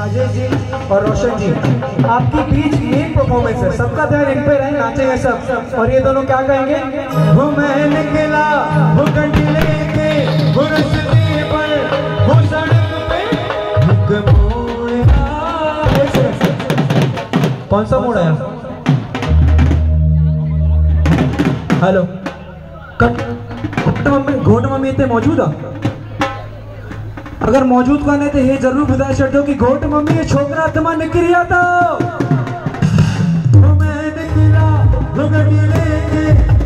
राजेश जी और रोशन जी, आपकी बीच main performance है, सबका ध्यान इन पे रहे, नाचेंगे सब। और ये दोनों क्या गाएंगे? वो मैं निकला वो गंडी लेके वो रस्ते पर वो सड़क पे एक मोड़ आया। कौन सा मोड़ आया? हेलो, घोट मम्मी इतने मौजूद आ? अगर मौजूद कोने तो ये जरूर बुधाए छड़ दो कि घोट मम्मी ये छोकरा तमा निकलिया तो मैं निकला वो गड्डी लेके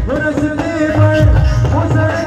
वो रस्ते पर वो सड़क